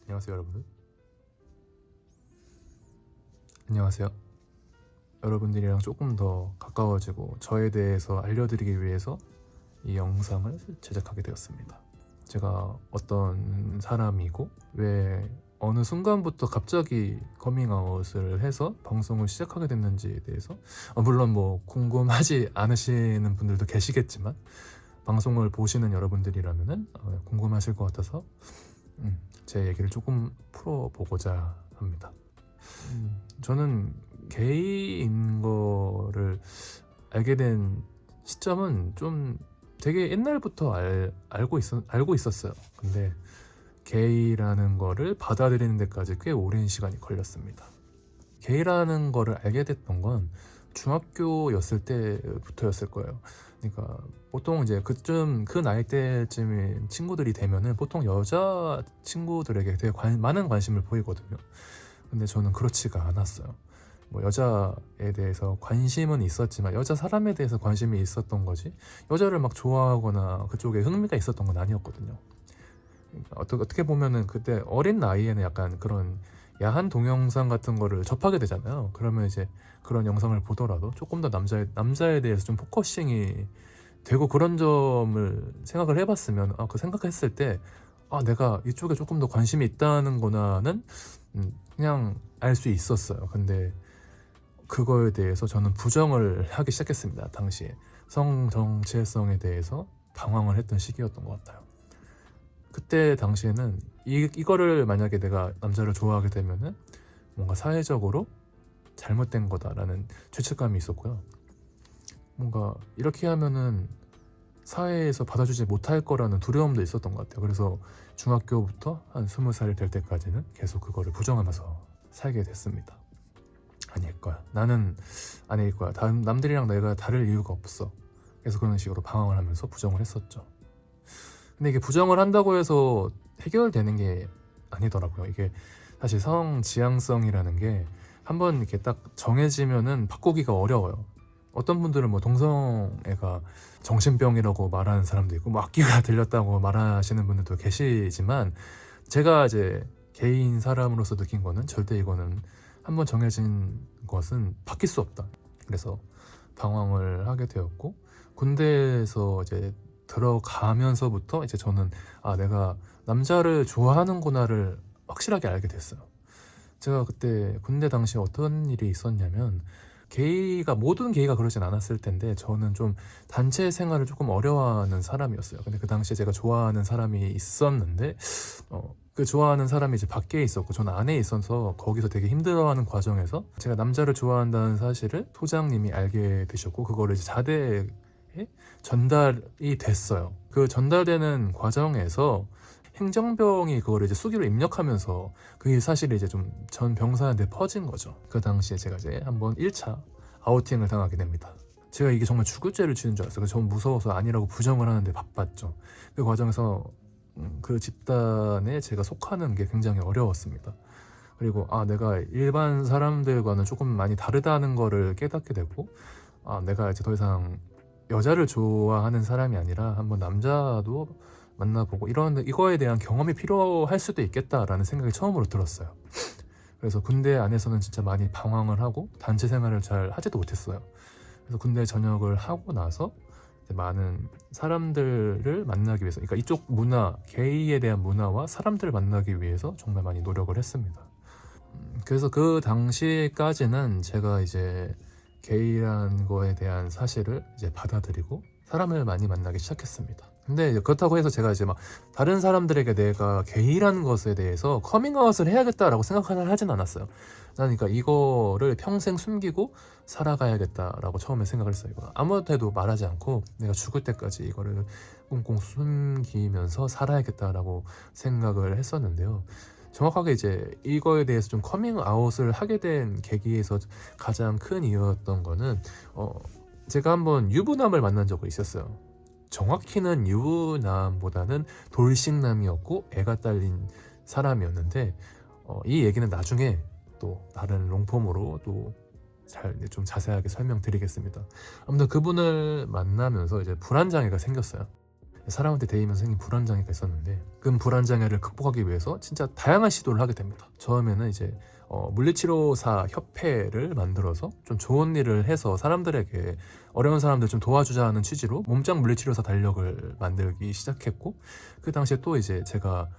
안녕하세요 여러분들. 안녕하세요. 여러분들이랑 조금 더 가까워지고 저에 대해서 알려드리기 위해서 이 영상을 제작하게 되었습니다. 제가 어떤 사람이고 왜 어느 순간부터 갑자기 커밍아웃을 해서 방송을 시작하게 됐는지에 대해서 물론 뭐 궁금하지 않으시는 분들도 계시겠지만 방송을 보시는 여러분들이라면은 궁금하실 것 같아서 제 얘기를 조금 풀어보고자 합니다. 저는 게이인 거를 알게 된 시점은 좀 되게 옛날부터 알고 있었어요. 근데 게이라는 거를 받아들이는 데까지 꽤 오랜 시간이 걸렸습니다. 게이라는 거를 알게 됐던 건 중학교였을 때부터였을 거예요. 그러니까 보통 이제 그쯤 그 나이 때쯤에 친구들이 되면은 보통 여자 친구들에게 되게 많은 관심을 보이거든요. 근데 저는 그렇지가 않았어요. 뭐 여자에 대해서 관심은 있었지만 여자 사람에 대해서 관심이 있었던 거지 여자를 막 좋아하거나 그쪽에 흥미가 있었던 건 아니었거든요. 그러니까 어떻게 보면은 그때 어린 나이에는 약간 그런 야한 동영상 같은 거를 접하게 되잖아요. 그러면 이제 그런 영상을 보더라도 조금 더 남자에 대해서 좀 포커싱이 되고 그런 점을 생각을 해봤으면 그 생각했을 때 내가 이쪽에 조금 더 관심이 있다는 거나는 그냥 알 수 있었어요. 근데 그거에 대해서 저는 부정을 하기 시작했습니다. 당시에 성 정체성에 대해서 방황을 했던 시기였던 것 같아요. 그때 당시에는 이거를 만약에 내가 남자를 좋아하게 되면은 뭔가 사회적으로 잘못된 거다라는 죄책감이 있었고요. 뭔가 이렇게 하면은 사회에서 받아주지 못할 거라는 두려움도 있었던 것 같아요. 그래서 중학교부터 한 20살이 될 때까지는 계속 그거를 부정하면서 살게 됐습니다. 아닐 거야. 나는 아닐 거야. 남들이랑 내가 다를 이유가 없어. 그래서 그런 식으로 방황을 하면서 부정을 했었죠. 근데 이게 부정을 한다고 해서 해결되는 게 아니더라고요. 이게 사실 성지향성이라는 게 한번 이렇게 딱 정해지면은 바꾸기가 어려워요. 어떤 분들은 뭐 동성애가 정신병이라고 말하는 사람도 있고 뭐 악기가 들렸다고 말하시는 분들도 계시지만 제가 이제 개인 사람으로서 느낀 거는 절대 이거는 한번 정해진 것은 바뀔 수 없다. 그래서 방황을 하게 되었고 군대에서 이제 들어가면서부터 이제 저는 내가 남자를 좋아하는구나를 확실하게 알게 됐어요. 제가 그때 군대 당시에 어떤 일이 있었냐면 모든 게이가 그러진 않았을 텐데 저는 좀 단체 생활을 조금 어려워하는 사람이었어요. 근데 그 당시에 제가 좋아하는 사람이 있었는데 그 좋아하는 사람이 이제 밖에 있었고 저는 안에 있어서 거기서 되게 힘들어하는 과정에서 제가 남자를 좋아한다는 사실을 소장님이 알게 되셨고 그거를 이제 자대에 전달이 됐어요. 그 전달되는 과정에서 행정병이 그거를 이제 수기로 입력하면서 그게 사실 이제 좀 전 병사한테 퍼진 거죠. 그 당시에 제가 이제 한번 1차 아우팅을 당하게 됩니다. 제가 이게 정말 죽을 죄를 지은 줄 알았어요. 전 무서워서 아니라고 부정을 하는데 바빴죠. 그 과정에서 그 집단에 제가 속하는 게 굉장히 어려웠습니다. 그리고 내가 일반 사람들과는 조금 많이 다르다는 거를 깨닫게 되고 내가 이제 더 이상 여자를 좋아하는 사람이 아니라 한번 남자도 만나보고 이거에 대한 경험이 필요할 수도 있겠다라는 생각이 처음으로 들었어요. 그래서 군대 안에서는 진짜 많이 방황을 하고 단체 생활을 잘 하지도 못했어요. 그래서 군대 전역을 하고 나서 이제 많은 사람들을 만나기 위해서, 그러니까 이쪽 문화, 게이에 대한 문화와 사람들을 만나기 위해서 정말 많이 노력을 했습니다. 그래서 그 당시까지는 제가 이제 게이라는 거에 대한 사실을 이제 받아들이고 사람을 많이 만나기 시작했습니다. 근데 그렇다고 해서 제가 이제 막 다른 사람들에게 내가 게이라는 것에 대해서 커밍아웃을 해야겠다라고 생각을 하진 않았어요. 나는 그러니까 이거를 평생 숨기고 살아가야겠다라고 처음에 생각을 했어요. 아무한테도 말하지 않고 내가 죽을 때까지 이거를 꽁꽁 숨기면서 살아야겠다라고 생각을 했었는데요. 정확하게 이제 이거에 대해서 좀 커밍아웃을 하게 된 계기에서 가장 큰 이유였던 거는 제가 한번 유부남을 만난 적이 있었어요. 정확히는 유부남보다는 돌싱남이었고 애가 딸린 사람이었는데 이 얘기는 나중에 또 다른 롱폼으로 또 좀 자세하게 설명드리겠습니다. 아무튼 그분을 만나면서 이제 불안장애가 생겼어요. 사람한테 대이면서 생긴 불안장애가 있었는데 그 불안장애를 극복하기 위해서 진짜 다양한 시도를 하게 됩니다. 처음에는 이제 물리치료사 협회를 만들어서 좀 좋은 일을 해서 사람들에게 어려운 사람들 좀 도와주자는 취지로 몸짱 물리치료사 달력을 만들기 시작했고, 그 당시에 또 이제 제가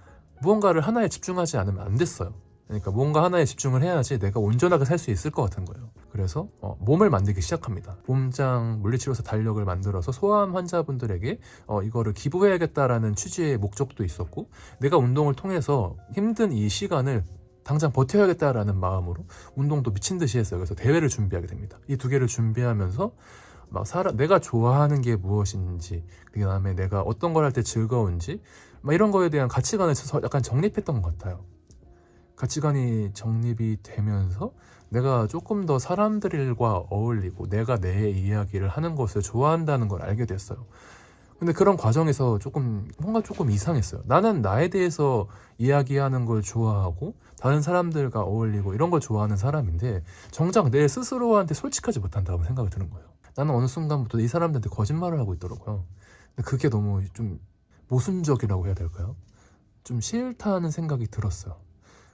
무언가를 하나에 집중하지 않으면 안 됐어요. 그러니까 뭔가 하나에 집중을 해야지 내가 온전하게 살 수 있을 것 같은 거예요. 그래서 몸을 만들기 시작합니다. 몸짱 물리치료사 달력을 만들어서 소아암 환자분들에게 이거를 기부해야겠다라는 취지의 목적도 있었고, 내가 운동을 통해서 힘든 이 시간을 당장 버텨야겠다라는 마음으로 운동도 미친 듯이 했어요. 그래서 대회를 준비하게 됩니다. 이 두 개를 준비하면서 막 내가 좋아하는 게 무엇인지, 그 다음에 내가 어떤 걸 할 때 즐거운지, 막 이런 거에 대한 가치관을 약간 정립했던 것 같아요. 가치관이 정립이 되면서 내가 조금 더 사람들과 어울리고 내가 내 이야기를 하는 것을 좋아한다는 걸 알게 됐어요. 근데 그런 과정에서 뭔가 조금 이상했어요. 나는 나에 대해서 이야기하는 걸 좋아하고 다른 사람들과 어울리고 이런 걸 좋아하는 사람인데 정작 내 스스로한테 솔직하지 못한다고 생각이 드는 거예요. 나는 어느 순간부터 이 사람들한테 거짓말을 하고 있더라고요. 근데 그게 너무 좀 모순적이라고 해야 될까요? 좀 싫다는 생각이 들었어요.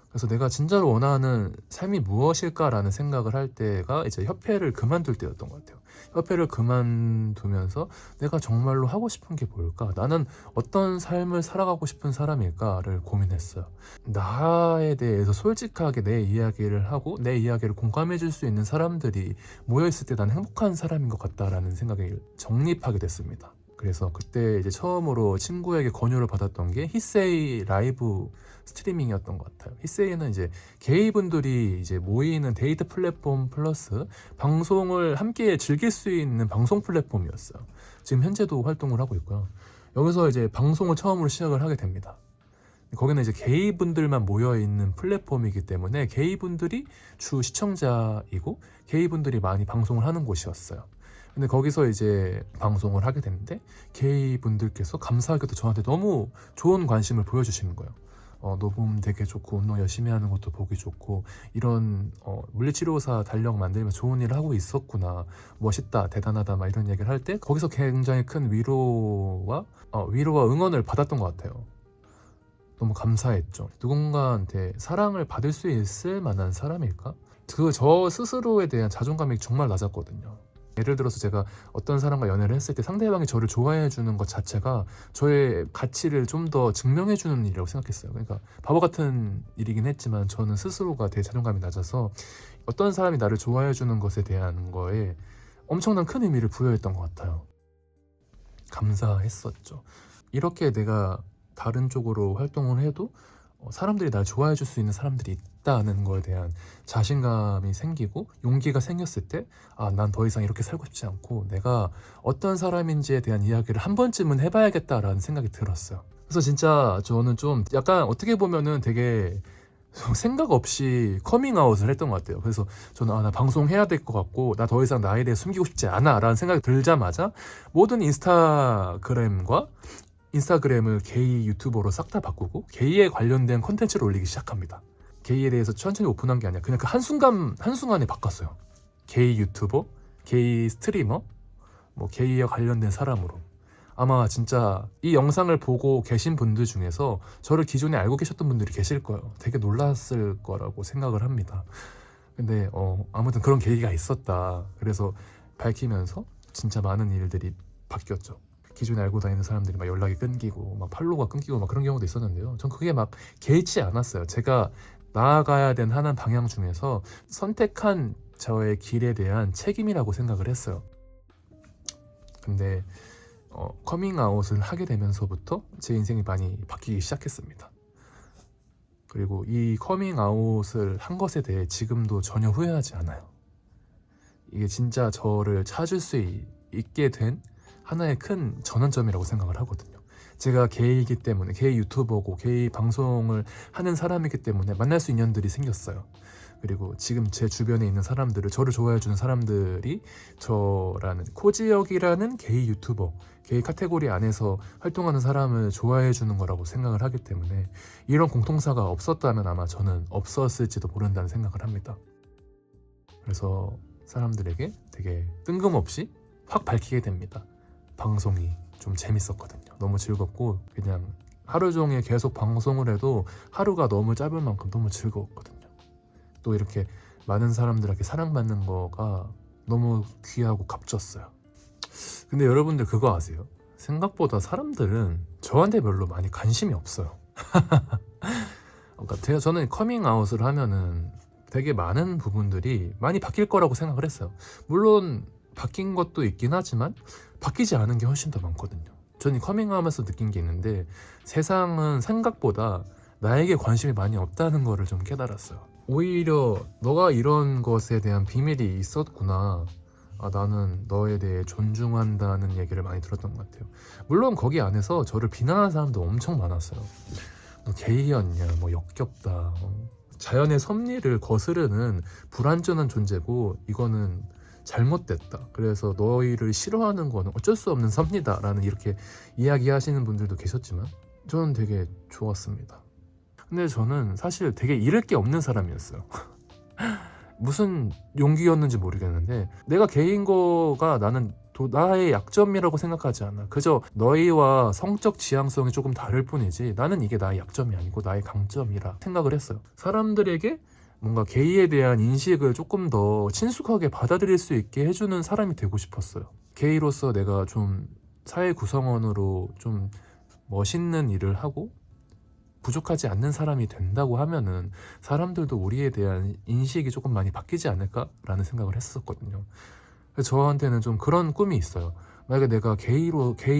그래서 내가 진짜로 원하는 삶이 무엇일까라는 생각을 할 때가 이제 협회를 그만둘 때였던 것 같아요. 협회를 그만두면서 내가 정말로 하고 싶은 게 뭘까? 나는 어떤 삶을 살아가고 싶은 사람일까를 고민했어요. 나에 대해서 솔직하게 내 이야기를 하고 내 이야기를 공감해 줄 수 있는 사람들이 모여있을 때 난 행복한 사람인 것 같다라는 생각이 정립하게 됐습니다. 그래서 그때 이제 처음으로 친구에게 권유를 받았던 게 히세이 라이브 스트리밍이었던 것 같아요. 히세이는 이제 게이분들이 이제 모이는 데이트 플랫폼 플러스 방송을 함께 즐길 수 있는 방송 플랫폼이었어요. 지금 현재도 활동을 하고 있고요. 여기서 이제 방송을 처음으로 시작을 하게 됩니다. 거기는 이제 게이분들만 모여있는 플랫폼이기 때문에 게이분들이 주 시청자이고 게이분들이 많이 방송을 하는 곳이었어요. 근데 거기서 이제 방송을 하게 됐는데 게이 분들께서 감사하게도 저한테 너무 좋은 관심을 보여주시는 거예요. 너 몸 되게 좋고 운동 열심히 하는 것도 보기 좋고 이런 물리치료사 달력 만들면 좋은 일을 하고 있었구나, 멋있다, 대단하다 막 이런 얘기를 할 때 거기서 굉장히 큰 위로와 응원을 받았던 것 같아요. 너무 감사했죠. 누군가한테 사랑을 받을 수 있을 만한 사람일까? 저 스스로에 대한 자존감이 정말 낮았거든요. 예를 들어서 제가 어떤 사람과 연애를 했을 때 상대방이 저를 좋아해 주는 것 자체가 저의 가치를 좀 더 증명해 주는 일이라고 생각했어요. 그러니까 바보 같은 일이긴 했지만 저는 스스로가 되게 자존감이 낮아서 어떤 사람이 나를 좋아해 주는 것에 대한 거에 엄청난 큰 의미를 부여했던 것 같아요. 감사했었죠. 이렇게 내가 다른 쪽으로 활동을 해도 사람들이 날 좋아해 줄 수 있는 사람들이 있다는 거에 대한 자신감이 생기고 용기가 생겼을 때 난 더 이상 이렇게 살고 싶지 않고 내가 어떤 사람인지에 대한 이야기를 한 번쯤은 해봐야겠다라는 생각이 들었어요. 그래서 진짜 저는 좀 약간 어떻게 보면은 되게 생각 없이 커밍아웃을 했던 것 같아요. 그래서 저는 나 방송해야 될 것 같고 나 더 이상 나에 대해 숨기고 싶지 않아 라는 생각이 들자마자 모든 인스타그램을 게이 유튜버로 싹 다 바꾸고 게이에 관련된 콘텐츠를 올리기 시작합니다. 게이에 대해서 천천히 오픈한 게 아니라 그냥 그 한순간에 바꿨어요. 게이 유튜버, 게이 스트리머, 게이에 관련된 사람으로. 아마 진짜 이 영상을 보고 계신 분들 중에서 저를 기존에 알고 계셨던 분들이 계실 거예요. 되게 놀랐을 거라고 생각을 합니다. 근데 아무튼 그런 계기가 있었다. 그래서 밝히면서 진짜 많은 일들이 바뀌었죠. 기존에 알고 다니는 사람들이 막 연락이 끊기고 막 팔로우가 끊기고 막 그런 경우도 있었는데요. 전 그게 막 개의치 않았어요. 제가 나아가야 된 하나의 방향 중에서 선택한 저의 길에 대한 책임이라고 생각을 했어요. 근데 커밍아웃을 하게 되면서부터 제 인생이 많이 바뀌기 시작했습니다. 그리고 이 커밍아웃을 한 것에 대해 지금도 전혀 후회하지 않아요. 이게 진짜 저를 찾을 수 있게 된 하나의 큰 전환점이라고 생각을 하거든요. 제가 게이이기 때문에, 게이 유튜버고 게이 방송을 하는 사람이기 때문에 만날 수 인연들이 생겼어요. 그리고 지금 제 주변에 있는 사람들을, 저를 좋아해주는 사람들이 저라는 코지혁이라는 게이 유튜버, 게이 카테고리 안에서 활동하는 사람을 좋아해주는 거라고 생각을 하기 때문에 이런 공통사가 없었다면 아마 저는 없었을지도 모른다는 생각을 합니다. 그래서 사람들에게 되게 뜬금없이 확 밝히게 됩니다. 방송이 좀 재밌었거든요. 너무 즐겁고 그냥 하루 종일 계속 방송을 해도 하루가 너무 짧을 만큼 너무 즐거웠거든요. 또 이렇게 많은 사람들에게 사랑받는 거가 너무 귀하고 값졌어요. 근데 여러분들 그거 아세요? 생각보다 사람들은 저한테 별로 많이 관심이 없어요. 그러니까 저는 커밍아웃을 하면은 되게 많은 부분들이 많이 바뀔 거라고 생각을 했어요. 물론 바뀐 것도 있긴 하지만 바뀌지 않은 게 훨씬 더 많거든요. 저는 커밍아웃하면서 느낀 게 있는데 세상은 생각보다 나에게 관심이 많이 없다는 거를 좀 깨달았어요. 오히려 너가 이런 것에 대한 비밀이 있었구나, 나는 너에 대해 존중한다는 얘기를 많이 들었던 것 같아요. 물론 거기 안에서 저를 비난하는 사람도 엄청 많았어요. 너 게이였냐, 뭐 역겹다, 자연의 섭리를 거스르는 불완전한 존재고 이거는 잘못됐다, 그래서 너희를 싫어하는 거는 어쩔 수 없는 섭니다 라는 이렇게 이야기하시는 분들도 계셨지만 저는 되게 좋았습니다. 근데 저는 사실 되게 잃을 게 없는 사람이었어요. 무슨 용기였는지 모르겠는데 내가 게이인 거가 나는 나의 약점이라고 생각하지 않아. 그저 너희와 성적 지향성이 조금 다를 뿐이지 나는 이게 나의 약점이 아니고 나의 강점이라 생각을 했어요. 사람들에게 뭔가 게이에 대한 인식을 조금 더 친숙하게 받아들일 수 있게 해주는 사람이 되고 싶었어요. 게이로서 내가 좀 사회 구성원으로 좀 멋있는 일을 하고 부족하지 않는 사람이 된다고 하면은 사람들도 우리에 대한 인식이 조금 많이 바뀌지 않을까라는 생각을 했었거든요. 그래서 저한테는 좀 그런 꿈이 있어요. 만약에 내가 게이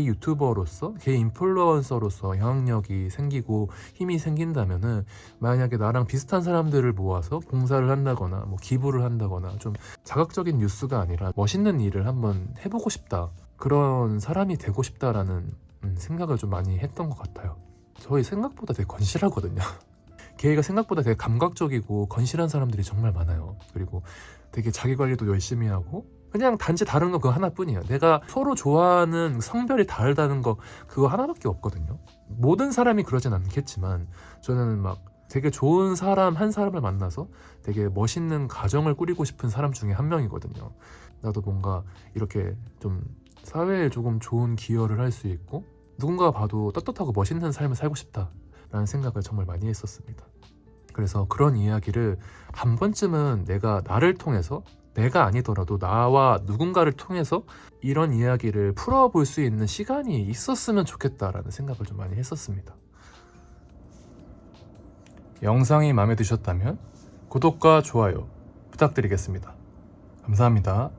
유튜버로서, 게이 인플루언서로서 영향력이 생기고 힘이 생긴다면은 만약에 나랑 비슷한 사람들을 모아서 봉사를 한다거나 뭐 기부를 한다거나 좀 자극적인 뉴스가 아니라 멋있는 일을 한번 해보고 싶다, 그런 사람이 되고 싶다라는 생각을 좀 많이 했던 것 같아요. 저희 생각보다 되게 건실하거든요. 게이가 생각보다 되게 감각적이고 건실한 사람들이 정말 많아요. 그리고 되게 자기 관리도 열심히 하고 그냥 단지 다른 건 그거 하나뿐이에요. 내가 서로 좋아하는 성별이 다르다는 거 그거 하나밖에 없거든요. 모든 사람이 그러진 않겠지만 저는 막 되게 좋은 사람 한 사람을 만나서 되게 멋있는 가정을 꾸리고 싶은 사람 중에 한 명이거든요. 나도 뭔가 이렇게 좀 사회에 조금 좋은 기여를 할 수 있고 누군가 봐도 떳떳하고 멋있는 삶을 살고 싶다라는 생각을 정말 많이 했었습니다. 그래서 그런 이야기를 한 번쯤은 내가 나를 통해서, 내가 아니더라도 나와 누군가를 통해서 이런 이야기를 풀어볼 수 있는 시간이 있었으면 좋겠다라는 생각을 좀 많이 했었습니다. 영상이 마음에 드셨다면 구독과 좋아요 부탁드리겠습니다. 감사합니다.